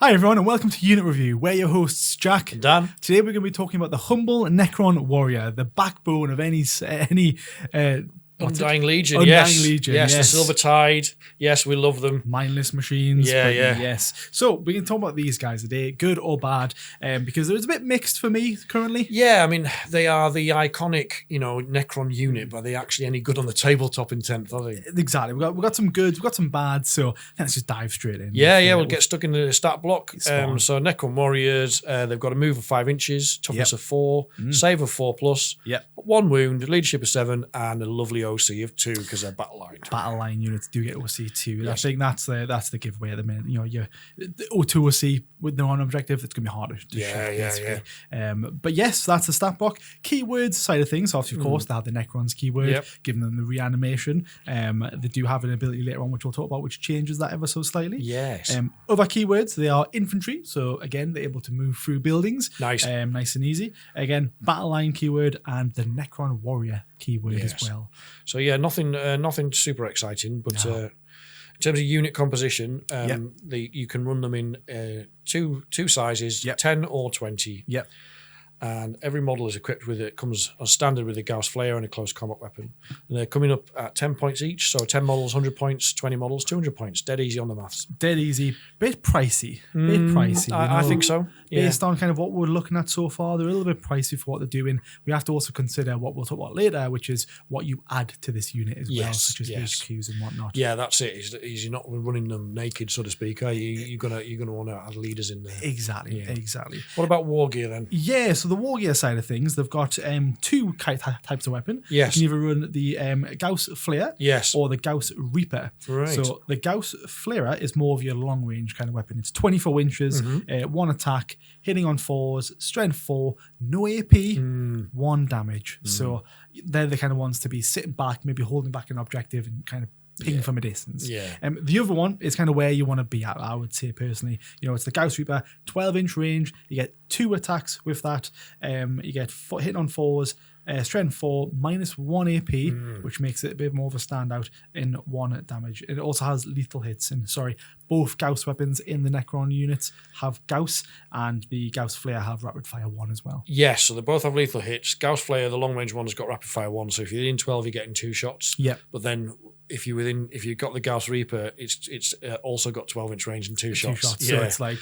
Hi everyone and welcome to Unit Review. We're your hosts, Jack and Dan. Today we're going to be talking about the humble Necron Warrior, the backbone of any Undying Legion, Undying yes. Legion, yes. yes. The Silver Tide, yes, we love them. Mindless machines. Yeah. Yes. So we can talk about these guys today, good or bad, because it's a bit mixed for me currently. Yeah, I mean, they are the iconic, Necron unit, but are they actually any good on the tabletop in 10th, are they? Exactly. We've got some goods, we've got some bads, so let's just dive straight in. We'll get stuck in the stat block. Spot So Necron Warriors, they've got a move of 5 inches, toughness of 4, save of 4+, 1 wound, leadership of 7, and a lovely OC of 2 because they're battle lined. Battle line units do get OC too. Yes. I think that's the giveaway at the minute. Your the O2 OC with no objective, it's gonna be harder to shift. But yes, that's the stat block. Keywords side of things, obviously, of course, they have the Necrons keyword, giving them the reanimation. They do have an ability later on, which we'll talk about, which changes that ever so slightly. Yes. Other keywords, they are infantry. So again, they're able to move through buildings. Nice and easy. Again, battle line keyword and the Necron Warrior keyword as well. So nothing super exciting, but in terms of unit composition, you can run them in two sizes, 10 or 20. Yep. And every model is equipped with it. Comes on standard with a Gauss flare and a close combat weapon. And they're coming up at 10 points each. So 10 models, 100 points, 20 models, 200 points. Dead easy on the maths. Dead easy. Bit pricey. I think so. Based on kind of what we're looking at so far, they're a little bit pricey for what they're doing. We have to also consider what we'll talk about later, which is what you add to this unit as well, such as HQs and whatnot. Yeah, that's it. Is you're not running them naked, so to speak, are you? You're gonna want to add leaders in there. Exactly. What about war gear then? Yeah, so the war gear side of things, they've got two types of weapon. Yes. You can either run the Gauss Flare or the Gauss Reaper. Right. So the Gauss Flare is more of your long range kind of weapon. It's 24 inches, 1 attack, hitting on 4s, strength 4, no AP, 1 damage. So they're the kind of ones to be sitting back, maybe holding back an objective and kind of ping from a distance. The other one is kind of where you want to be at, I would say personally. It's the Gauss Reaper, 12-inch range. You get 2 attacks with that. You get hitting on 4s, strength 4, -1 AP, which makes it a bit more of a standout in 1 damage. It also has lethal hits. And both Gauss weapons in the Necron units have Gauss, and the Gauss Flare have rapid fire 1 as well. Yes, so they both have lethal hits. Gauss Flare, the long range one, has got rapid fire 1. So if you're in 12, you're getting 2 shots. Yeah. But then if you've got the Gauss Reaper, it's also got 12-inch range and 2 shots. So it's like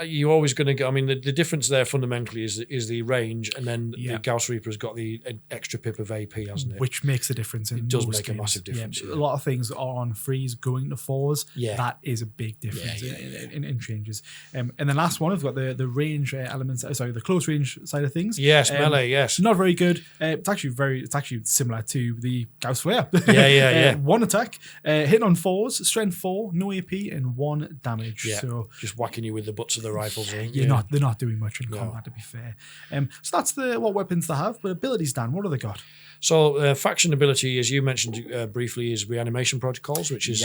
you're always going to go. I mean, the difference there fundamentally is the range, and then the Gauss Reaper has got the extra pip of AP, hasn't it? Which makes a difference. It does make games. A massive difference. A lot of things are on 3s going to 4s. That is a big difference in changes. And the last one, we've got the range elements. The close range side of things. Yes, melee. Yes, not very good. It's actually similar to the Gauss Flare. 1 attack, hitting on 4s, strength 4, no AP, and 1 damage. So just whacking you with the butts of the rifles. They're not doing much in combat, to be fair. So that's what weapons they have. But abilities, Dan, what have they got? So faction ability, as you mentioned briefly, is reanimation protocols, which is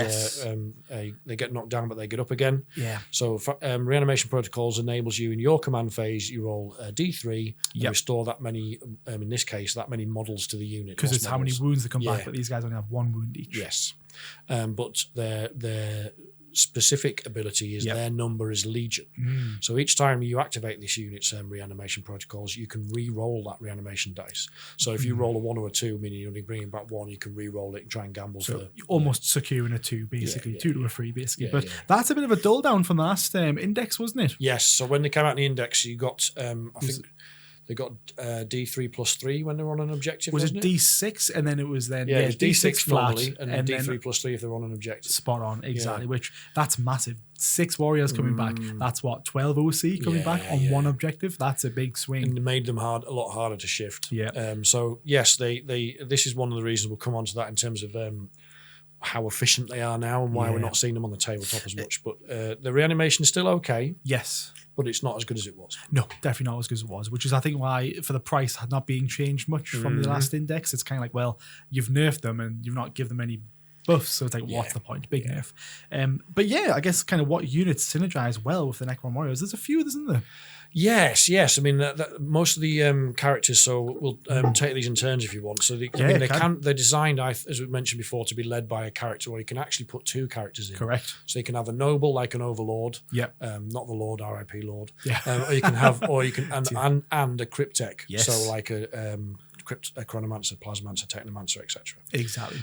they get knocked down but they get up again. Yeah. So reanimation protocols enables you in your command phase, you roll a D3 and restore that many, in this case, that many models to the unit. Because it's how many wounds that come back, but these guys only have 1 wound each. Yes. But their specific ability is their number is Legion. So each time you activate this unit's reanimation protocols, you can re-roll that reanimation dice. So if you roll a 1 or a 2, meaning you're only bringing back 1, you can re-roll it and try and gamble for almost securing a 2, basically 2 to a 3, basically. But that's a bit of a dull down from the last index, wasn't it? Yes. So when they came out in the index, you got I think they got D3 plus 3 when they were on an objective. Was it D6 and then it was D6 flat normally, and D3 plus 3 if they're on an objective. Spot on, exactly. Which that's massive. 6 warriors coming back. That's what 12 OC coming back on 1 objective. That's a big swing. And it made them a lot harder to shift. Yeah. So yes, this is one of the reasons we'll come on to that in terms of how efficient they are now and why we're not seeing them on the tabletop as much. But the reanimation is still okay. Yes. But it's not as good as it was. No, definitely not as good as it was, which is, I think, why, for the price not being changed much from the last index, it's kind of like, well, you've nerfed them and you've not given them any buffs, so it's like, what's the point? Big nerf. But yeah, I guess kind of what units synergize well with the Necron Warriors. There's a few, isn't there? Yes. I mean, most of the characters. So we'll take these in turns if you want. So they're designed, as we mentioned before, to be led by a character, or you can actually put 2 characters in. Correct. So you can have a noble like an overlord. Yeah. Not the Lord, R.I.P. Lord. Yeah. Or you can have, and a cryptech. Yes. So like a chronomancer, plasmancer, technomancer, etc. Exactly.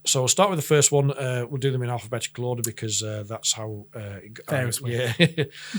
So we'll start with the first one. We'll do them in alphabetical order because that's how. Yeah.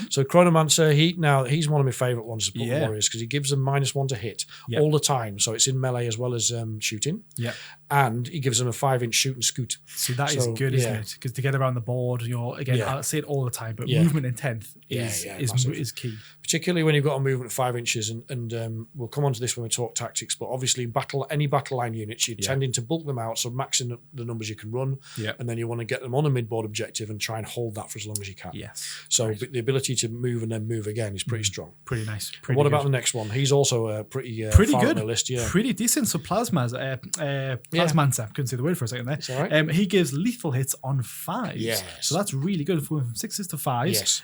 So chronomancer, he's one of my favourite ones to put in warriors because he gives them -1 to hit all the time. So it's in melee as well as shooting. Yeah. And he gives them a 5-inch shoot and scoot. See, that is good, isn't it? Because to get around the board, I'll say it all the time, but movement in 10th is key. Particularly when you've got a movement of 5 inches, and we'll come on to this when we talk tactics, but obviously any battle line units, you're tending to bulk them out, so maxing the numbers you can run, and then you want to get them on a mid-board objective and try and hold that for as long as you can. Yes. So the ability to move and then move again is pretty strong. Pretty nice. What about the next one? He's also pretty far good on the list, pretty decent. So Plasmancer, couldn't say the word for a second there. It's all right. He gives lethal hits on 5s. Yes. So that's really good from 6s to 5s. Yes.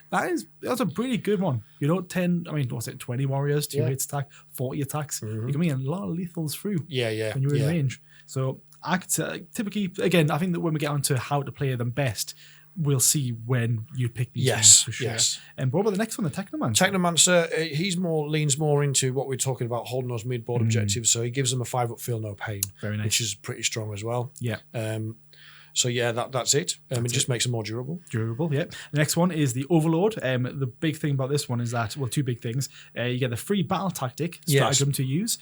That's a pretty good one. 20 warriors, 2 hits attack, 40 attacks. You can make a lot of lethals through when you're in range. So I could say, typically, again, I think that when we get on to how to play them best, we'll see when you pick these ones for sure. Yes. And what about the next one, the Technomancer? Technomancer, leans more into what we're talking about, holding those mid-board objectives. So he gives them a 5-up feel no pain, very nice, which is pretty strong as well. Yeah. So yeah, that's it. It just makes them more durable. Durable, yeah. The next one is the Overlord. The big thing about this one is that, 2 big things. You get the free battle tactic stratagem to use,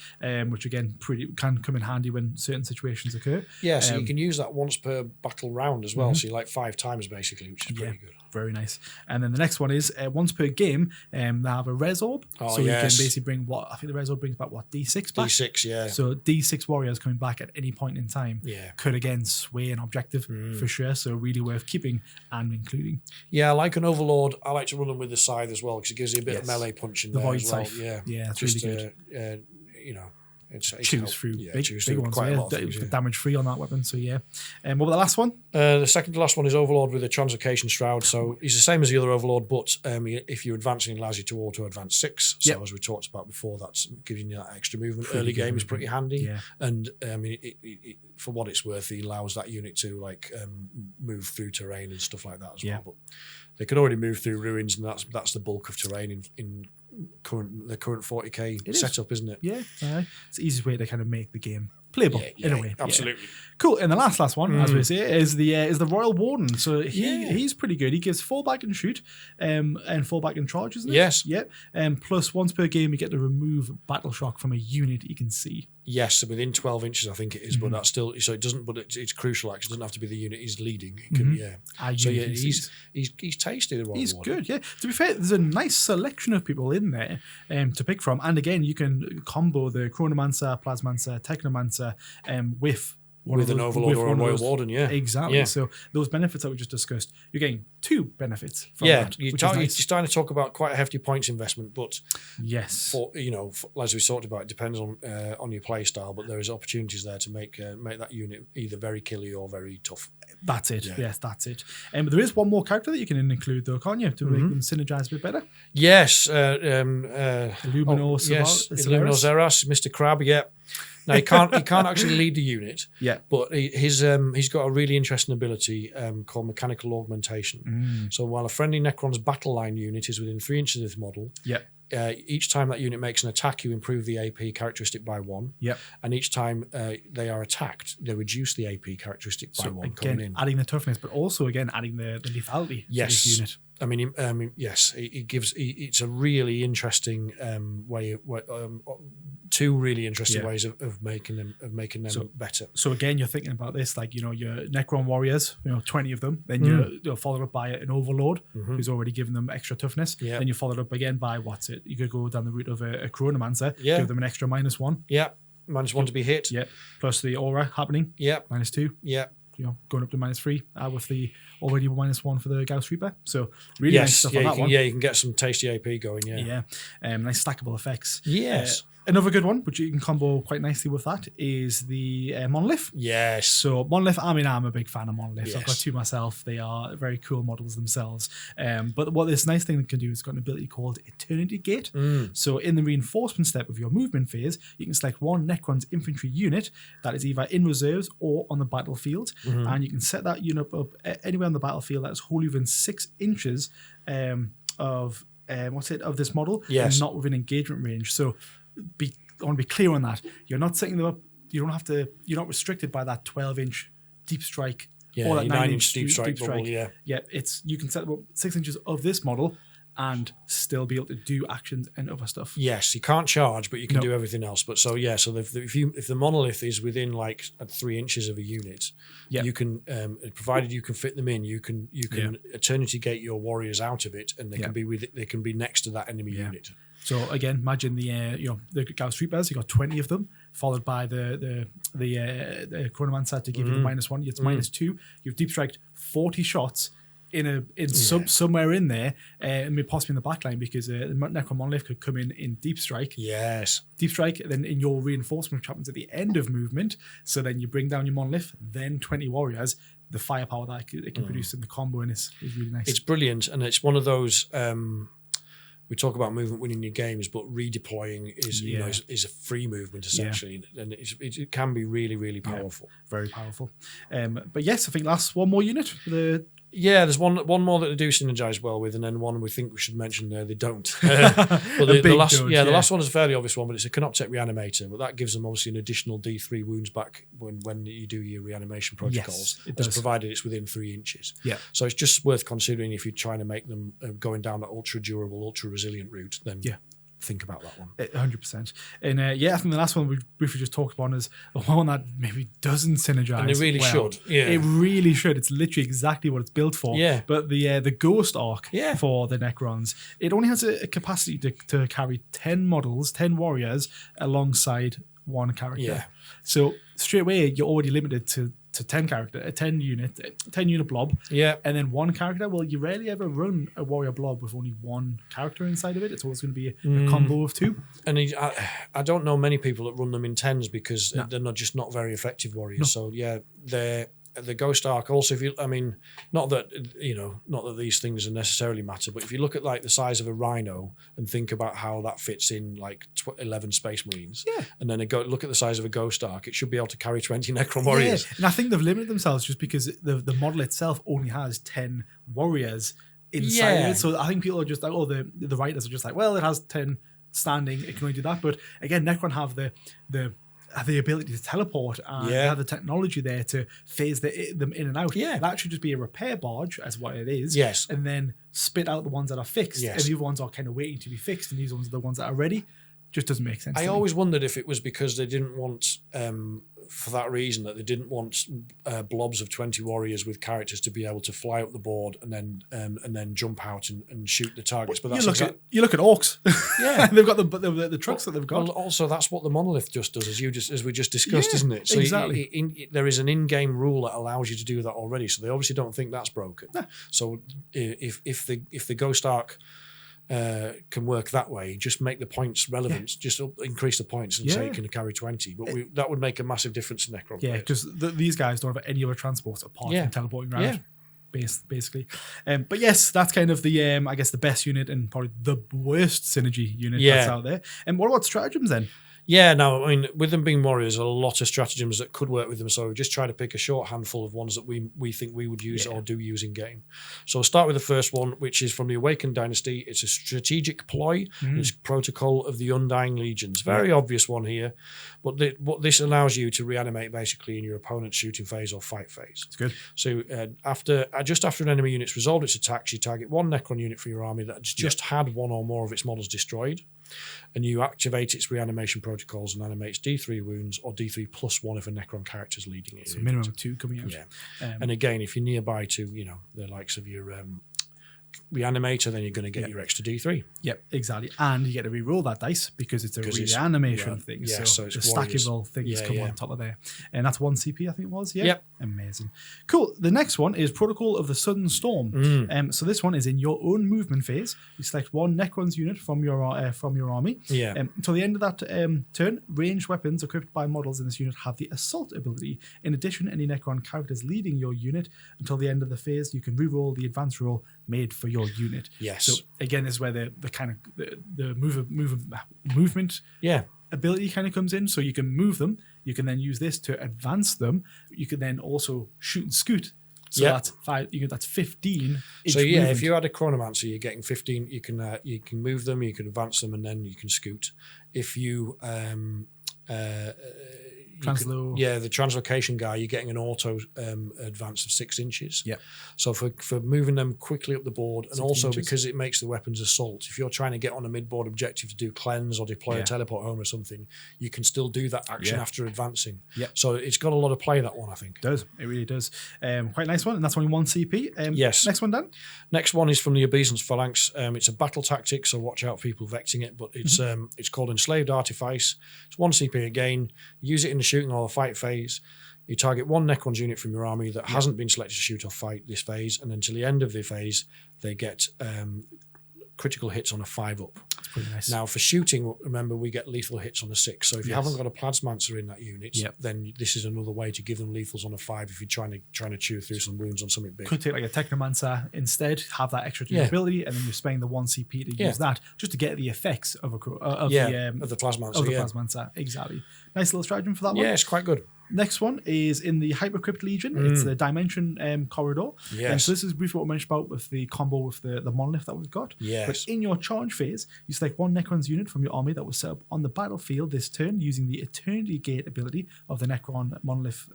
which again can come in handy when certain situations occur. Yeah, so you can use that once per battle round as well. So you 5 times basically, which is pretty good. Very nice. And then the next one is once per game, they have a res orb. So you can basically bring I think the res orb brings back D6 back? D6, yeah. So D6 warriors coming back at any point in time could again sway an objective for sure. So really worth keeping and including. Yeah, like an Overlord, I like to run them with the scythe as well because it gives you a bit of melee punch in there void as well. scythe. Yeah, it's really good. Choose through big ones, damage free on that weapon. So what about the last one? The second to last one is Overlord with a Translocation Shroud. So he's the same as the other Overlord, but if you're advancing, it allows you to auto advance 6. So as we talked about before, that's giving you that extra movement. Early game is pretty handy, and for what it's worth, he allows that unit to move through terrain and stuff like that as well. But they can already move through ruins, and that's the bulk of terrain in the current 40k setup, isn't it? Yeah, it's the easiest way to kind of make the game playable in a way. Absolutely. Cool. And the last one, as we say, is the Royal Warden. So he's pretty good. He gives fallback and shoot, and fallback and charge, isn't it? Yes. Yep. Plus once per game, you get to remove battle shock from a unit you can see. Yes, so within 12 inches, I think it is, but that's still so it doesn't. But it's crucial. Actually, it doesn't have to be the unit he's leading. It can, he's tasty. The Royal He's Warden. good. Yeah. To be fair, there's a nice selection of people in there to pick from, and again, you can combo the Chronomancer, Plasmancer, Technomancer with an Overlord or a Royal Warden, exactly. Yeah. So those benefits that we just discussed, you're getting 2 benefits from that. You're starting to talk about quite a hefty points investment, but as we talked about, it depends on your play style. But there is opportunities there to make that unit either very killy or very tough. That's it. Yeah. Yes, that's it. But there is one more character that you can include, though, can't you, to make them synergize a bit better? Yes, Illumino Zeras, Mr. Crab. Yeah. Now he can't actually lead the unit. Yeah. But he's got a really interesting ability called mechanical augmentation. So while a friendly Necron's battle line unit is within 3 inches of this model, each time that unit makes an attack, you improve the AP characteristic by 1. Yep. And each time they are attacked, they reduce the AP characteristic by 1. Again, adding the toughness, but also again adding the lethality to this unit. I mean, yes, it's a really interesting way. 2 really interesting ways of making them better. So again, you're thinking about this your Necron Warriors, 20 of them. Then you're followed up by an Overlord who's already given them extra toughness. Yeah. Then you followed up again by You could go down the route of a Chronomancer, give them an extra -1. Yeah, -1 to be hit. Yeah, plus the aura happening. Yeah, -2. Yeah. Going up to -3 with the already -1 for the Gauss Reaper. So really nice stuff on that one. Yeah, you can get some tasty AP going. Yeah. Nice stackable effects. Yes. Another good one, which you can combo quite nicely with that, is the Monolith. Yes. So Monolith, I mean, I'm a big fan of Monolith. Yes. I've got two myself. They are very cool models themselves. But what this nice thing it can do is got an ability called Eternity Gate. So in the reinforcement step of your movement phase, you can select one Necron's infantry unit that is either in reserves or on the battlefield. And you can set that unit up anywhere on the battlefield that is wholly within 6 inches of this model, yes, and not within engagement range. So I want to be clear on that. You're not setting them up. You don't have to. You're not restricted by that 12-inch deep strike or that 9-inch deep strike bubble. Yeah, you can set them up 6 inches of this model and still be able to do actions and other stuff. Yes, you can't charge, but you can do everything else. But so if the monolith is within like 3 inches of a unit, you can, provided you can fit them in, you can Eternity Gate your warriors out of it, and they can be next to that enemy unit. So again, imagine the Gauss Street Bears. You got 20 of them, followed by the Chronomancer to give you the -1. It's -2. You've deep striked 40 shots somewhere in there, and possibly in the backline, because the Necron Monolith could come in deep strike. Yes. Deep strike, then in your reinforcement, which happens at the end of movement. So then you bring down your Monolith, then 20 warriors. The firepower that it can produce in the combo and is really nice. It's brilliant, and it's one of those. We talk about movement winning your games, but redeploying is a free movement essentially, and it can be really, really powerful. Very powerful. But yes, I think that's one more unit. There's one more that they do synergize well with, and then one we think we should mention there they don't. But the last one is a fairly obvious one, but it's a Canoptech Reanimator, but that gives them obviously an additional D3 wounds back when you do your reanimation protocols, provided it's within 3 inches. Yeah. So it's just worth considering if you're trying to make them going down that ultra durable, ultra resilient route, then think about that one. 100%. And I think the last one we briefly just talked about is one that maybe doesn't synergize. And it really should. Yeah. It really should. It's literally exactly what it's built for. Yeah. But the Ghost Arc for the Necrons, it only has a capacity to carry 10 models, 10 warriors alongside one character. Yeah. So straight away you're already limited to 10 character, a 10 unit blob. Yeah. And then one character. Well, you rarely ever run a warrior blob with only one character inside of it. It's always going to be a combo of 2. And I don't know many people that run them in 10s because they're not very effective warriors. No. So the Ghost Arc also, not that these things are necessarily matter, but if you look at like the size of a Rhino and think about how that fits in like 11 Space Marines, and then look at the size of a Ghost Arc, it should be able to carry 20 Necron Warriors. And I think they've limited themselves just because the model itself only has 10 warriors inside of it. So I think people are just like, the writers are just like, well, it has 10 standing, it can only do that. But again, Necron have the ability to teleport and have the technology there to phase them in and out. Yeah. That should just be a repair barge as what it is. Yes. And then spit out the ones that are fixed. Yes. And the other ones are kind of waiting to be fixed, and these ones are the ones that are ready. Just doesn't make sense. I always wondered if it was because they didn't want, for that reason, that they didn't want blobs of 20 warriors with characters to be able to fly up the board and then jump out and shoot the targets. But that's you look at orcs. Yeah, they've got the trucks that they've got. Well, also that's what the Monolith just does, as we just discussed, isn't it? So exactly. There is an in-game rule that allows you to do that already. So they obviously don't think that's broken. Nah. So if the Ghost Arc can work that way, just make the points relevant, just increase the points and say it can carry 20, but that would make a massive difference in Necron. Because these guys don't have any other transport apart from teleporting around, basically. But yes, that's kind of the I guess the best unit and probably the worst synergy unit that's out there. And what about stratagems then? Yeah, no, with them being warriors, a lot of stratagems that could work with them. So we just try to pick a short handful of ones that we think we would use or do use in game. So I'll start with the first one, which is from the Awakened Dynasty. It's a strategic ploy. It's Protocol of the Undying Legions. Very obvious one here. But what this allows you to reanimate basically in your opponent's shooting phase or fight phase. It's good. So just after an enemy unit's resolved its attacks, you target one Necron unit for your army that's just had one or more of its models destroyed. And you activate its reanimation protocols and animates D3 wounds or D3 plus 1 if a Necron character is leading it. So minimum of 2 coming out. Yeah. And again, if you're nearby to, the likes of your reanimator, then you're going to get your extra D3. Yep, exactly. And you get to re-roll that dice because it's a reanimation thing. Yeah, so it's the stackable things come on top of there. And that's 1 CP, I think it was. Yeah. Yep. Amazing. Cool. The next one is Protocol of the Sudden Storm. So this one is in your own movement phase. You select 1 Necrons unit from your army. Yeah. Until the end of that turn, ranged weapons equipped by models in this unit have the Assault ability. In addition, any Necron characters leading your unit until the end of the phase, you can re-roll the advanced roll made for your unit. Yes. So again, this is where the kind of the movement ability kind of comes in. So you can move them. You can then use this to advance them. You can then also shoot and scoot. So that's 5. That's 15. So movement. If you had a chronomancer, you're getting 15. You can move them, you can advance them, and then you can scoot. If you the translocation guy, you're getting an auto advance of 6 inches. Yeah. So for moving them quickly up the board, and also inches. because it makes the weapons assault, if you're trying to get on a mid-board objective to do cleanse or deploy a teleport home or something, you can still do that action after advancing. Yeah. So it's got a lot of play, that one, I think. It does. It really does. Quite a nice one, and that's only 1 CP. Yes. Next one, Dan? Next one is from the Obeisance Phalanx. It's a battle tactic, so watch out for people vexing it, but it's called Enslaved Artifice. It's 1 CP again. Use it in the shooting or the fight phase. You target 1 Necrons unit from your army that hasn't been selected to shoot or fight this phase, and until the end of the phase, they get critical hits on a 5-up. That's pretty nice. Now, for shooting, remember, we get lethal hits on a 6. So if you haven't got a Plasmancer in that unit, then this is another way to give them lethals on a 5 if you're trying to chew through some wounds on something big. Could take like a Technomancer instead, have that extra durability, and then you're spending the 1 CP to use that just to get the effects of the Plasmancer. Plasmancer. Exactly. Nice little stratagem for that one. Yeah, it's quite good. Next one is in the Hypercrypt Legion. It's the Dimension Corridor. Yes. And so this is briefly what I mentioned about with the combo with the monolith that we've got. Yes. But in your charge phase, you select 1 Necron's unit from your army that was set up on the battlefield this turn using the Eternity Gate ability of the Necron monolith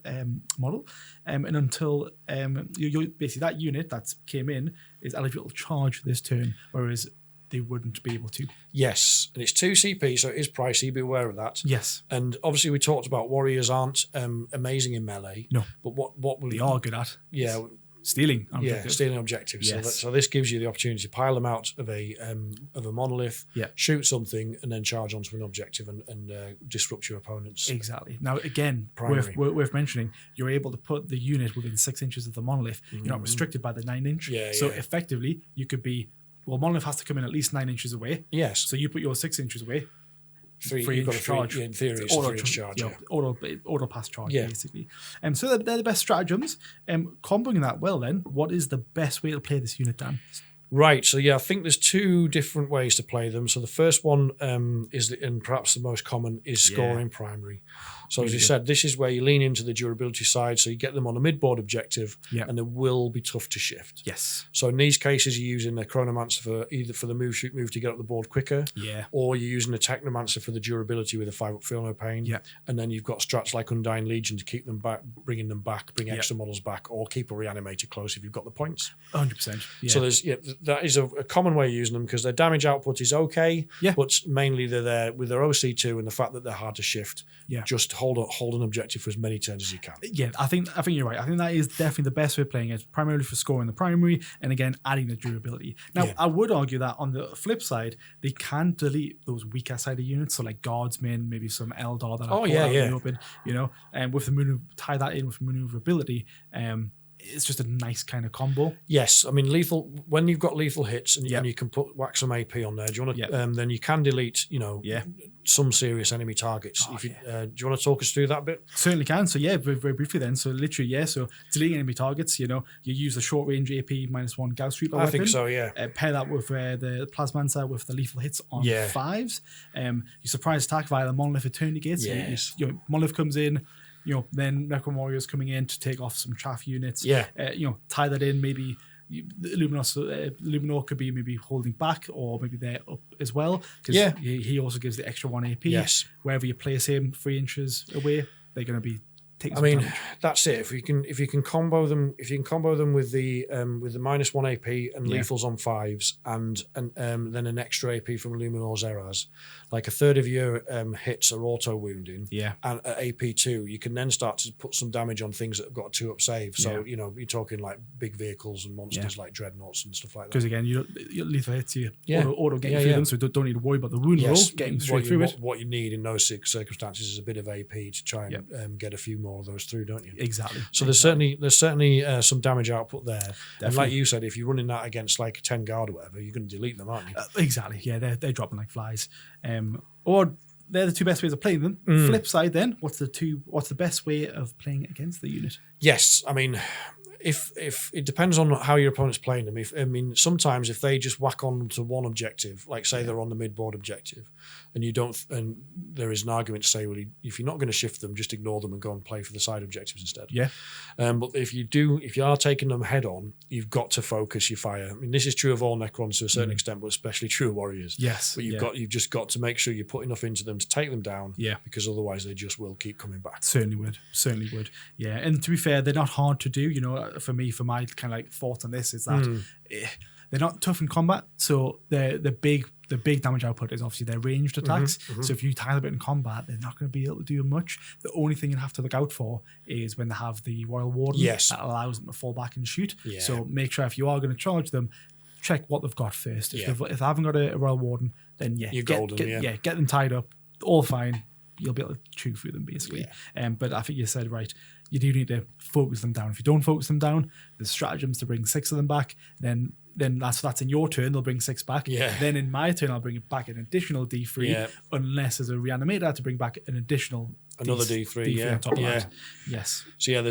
model. And until basically that unit that came in is eligible to charge this turn, whereas they wouldn't be able to. Yes, and it's 2 CP, so it is pricey. Be aware of that. Yes, and obviously we talked about warriors aren't amazing in melee. No, but what they are good at? Stealing objectives. Stealing objectives. Yes. So this gives you the opportunity to pile them out of a monolith, shoot something, and then charge onto an objective and disrupt your opponents. Exactly. Now, again, worth mentioning, you're able to put the unit within 6 inches of the monolith. You're not restricted by the 9 inch. So effectively, you could be. Well, monolith has to come in at least 9 inches away. Yes. So you put your 6 inches away. 3 inch charge. In theory, it's auto charge. Auto pass charge, basically. So they're the best stratagems. Comboing that well, then, what is the best way to play this unit, Dan? Right. So I think there's 2 different ways to play them. So the first one and perhaps the most common is scoring primary. So as you said, this is where you lean into the durability side. So you get them on a mid-board objective, and they will be tough to shift. Yes. So in these cases, you're using the Chronomancer for the move, shoot, move to get up the board quicker. Yeah. Or you're using the Technomancer for the durability with a 5-up feel no pain. Yeah. And then you've got strats like Undying Legion to keep them back, bring extra models back, or keep a reanimator close if you've got the points. 100%. Yeah. So that is a common way of using them because their damage output is okay, but mainly they're there with their OC2 and the fact that they're hard to shift. Yeah. Just hold an objective for as many turns as you can. Yeah, I think you're right. I think that is definitely the best way of playing it, primarily for scoring the primary and again adding the durability. Now, I would argue that on the flip side, they can delete those weaker sided units, so like guardsmen, maybe some Eldar that are open, and with the tie that in with maneuverability. It's just a nice kind of combo. Yes, I mean lethal. When you've got lethal hits and you can put some AP on there, do you want to? Then you can delete, some serious enemy targets. Do you want to talk us through that bit? Certainly can. So very, very briefly then. So literally, so deleting enemy targets. You use the short range AP -1 Gauss Sweeper weapon. I think so. Yeah. Pair that with the Plasmancer with the lethal hits on 5s. You surprise attack via the Monolith Eternity Gates. Yes. Monolith comes in. Then Necron Warriors coming in to take off some chaff units. Tie that in. Maybe Luminor could be maybe holding back, or maybe they're up as well. Because he also gives the extra 1 AP. Yes. Wherever you place him 3 inches away, they're going to be take I some mean, damage. that's it. If you can combo them with the -1 AP and lethals on 5s and then an extra AP from Luminor's Eras, like a third of your hits are auto wounding. Yeah. And at AP2, you can then start to put some damage on things that have got a 2-up save. So you're talking like big vehicles and monsters like dreadnoughts and stuff like that. Because again, your lethal hits you auto getting through them, so don't need to worry about the wound roll, getting straight through it. What you need in those circumstances is a bit of AP to try and get a few more of those through, don't you? Exactly. So there's certainly some damage output there. Definitely. And like you said, if you're running that against like a 10 guard or whatever, you're going to delete them, aren't you? Exactly. Yeah, they're dropping like flies. Or they're the two best ways of playing them. Flip side, then, what's the best way of playing against the unit? Yes, I mean, if it depends on how your opponent's playing them. Sometimes if they just whack on to one objective, like say they're on the mid-board objective, and there is an argument to say, well, if you're not going to shift them, just ignore them and go and play for the side objectives instead. Yeah. But if you are taking them head on, you've got to focus your fire. I mean, this is true of all Necrons to a certain extent, but especially true of Warriors. Yes. But you've just got to make sure you put enough into them to take them down. Yeah. Because otherwise they just will keep coming back. Certainly would. Yeah. And to be fair, they're not hard to do. For me, for my kind of like thoughts on this is that they're not tough in combat. So the big damage output is obviously their ranged attacks. So if you tie them a bit in combat, they're not going to be able to do much. The only thing you have to look out for is when they have the Royal Warden that allows them to fall back and shoot. Yeah. So make sure if you are going to charge them, check what they've got first. If they haven't got a Royal Warden, then you're golden. Get them tied up, all fine. You'll be able to chew through them basically. Yeah. But I think you said right. You do need to focus them down. If you don't focus them down, there's stratagems to bring 6 of them back. Then that's in your turn. They'll bring 6 back. Yeah. Then in my turn, I'll bring it back an additional D3, unless there's a reanimator to bring back an additional another D3 on top of that. Yes. So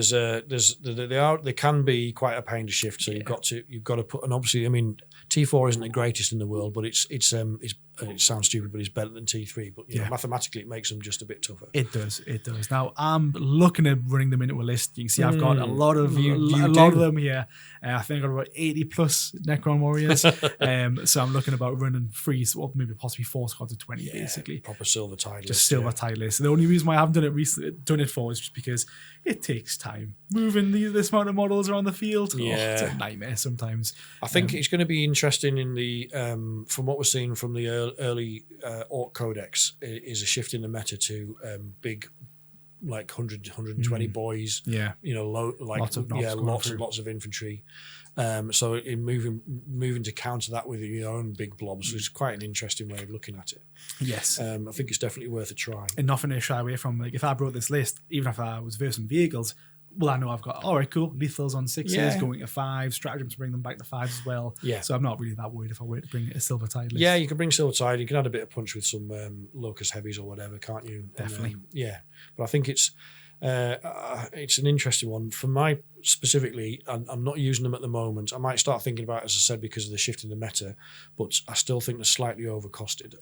they can be quite a pain to shift. So you've got to put, and obviously, I mean, T4 isn't the greatest in the world, but it sounds stupid, but it's better than T3. But mathematically, it makes them just a bit tougher. It does. Now I'm looking at running them into a list. You can see I've got a lot of them here. I think I've got about 80 plus Necron Warriors. So I'm looking about running 3, or maybe possibly 4 squads of 20, basically. Proper silver tide list. Just silver tide list. The only reason why I haven't done it for is just because it takes time moving this amount of models around the field. It's a nightmare sometimes. I think it's going to be interesting in the from what we're seeing from the early Orc Codex is a shift in the meta to big, like 120 boys. Yeah, lots and lots of infantry. So in moving to counter that with your own big blobs is quite an interesting way of looking at it. Yes, I think it's definitely worth a try. And nothing to shy away from. Like if I brought this list, even if I was versing vehicles, well, I know I've got, all right, cool, lethals on 6s, going to 5, stratagems to bring them back to 5s as well. Yeah. So I'm not really that worried if I were to bring a silver tide list. Yeah, you can bring silver tide. You can add a bit of punch with some locust heavies or whatever, can't you? Definitely. But I think it's an interesting one. For my specifically, I'm not using them at the moment. I might start thinking about it, as I said, because of the shift in the meta, but I still think they're slightly overcosted.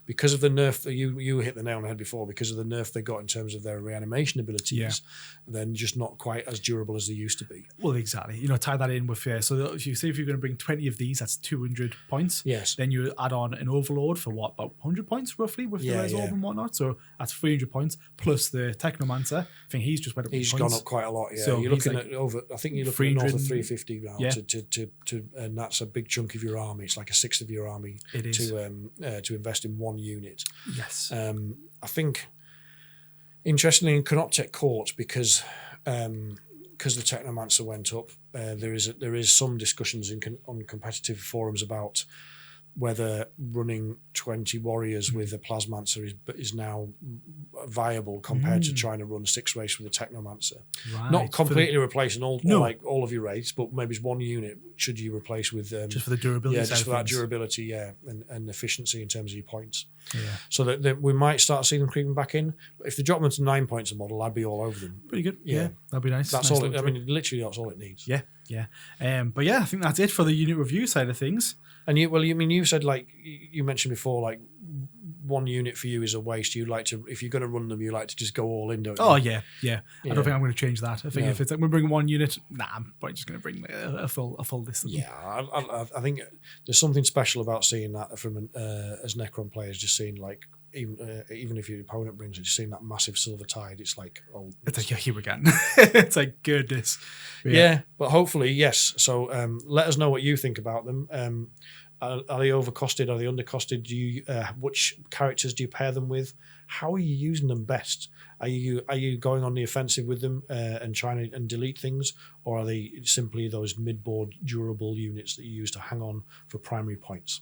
Because of the nerf that you hit the nail on the head before, because of the nerf they got in terms of their reanimation abilities, then just not quite as durable as they used to be. Well, exactly. Tie that in with so if you're going to bring 20 of these, that's 200 points. Yes. Then you add on an overlord for what, about 100 points roughly with the res orb and whatnot. So that's 300 points plus the technomancer. I think he's just went up. He's gone up quite a lot. Yeah. So you're looking at over. I think you're looking at north of 350 now. Yeah. To and that's a big chunk of your army. It's like a sixth of your army. It is. To invest in one unit. Yes. I think interestingly in Canoptech Court because the Technomancer went up. There is some discussions on competitive forums about whether running 20 warriors with a Plasmancer is now viable compared to trying to run 6 race with a Technomancer. Right. Not completely replacing all of your race, but maybe it's one unit should you replace with just for the durability. Yeah, just for that durability, and efficiency in terms of your points. Yeah. So that we might start seeing them creeping back in. But if they drop them to 9 points a model, I'd be all over them. Pretty good. Yeah, that'd be nice. That's all. Literally, that's all it needs. Yeah. But I think that's it for the unit review side of things. And you said, like you mentioned before, like one unit for you is a waste. You like to, if you're going to run them, you like to just go all in, don't you? Oh yeah. I don't think I'm going to change that. I think if it's like we're bringing one unit, I'm probably just going to bring a full list of them. I think there's something special about seeing that from as Necron players, just seeing like even if your opponent brings it, just seeing that massive silver tide, it's like, oh, it's like, yeah, here again. It's like, goodness. Yeah, but hopefully, yes. So let us know what you think about them. Are they overcosted? Are they undercosted? Do you which characters do you pair them with? How are you using them best? Are you going on the offensive with them and trying to delete things, or are they simply those mid-board durable units that you use to hang on for primary points?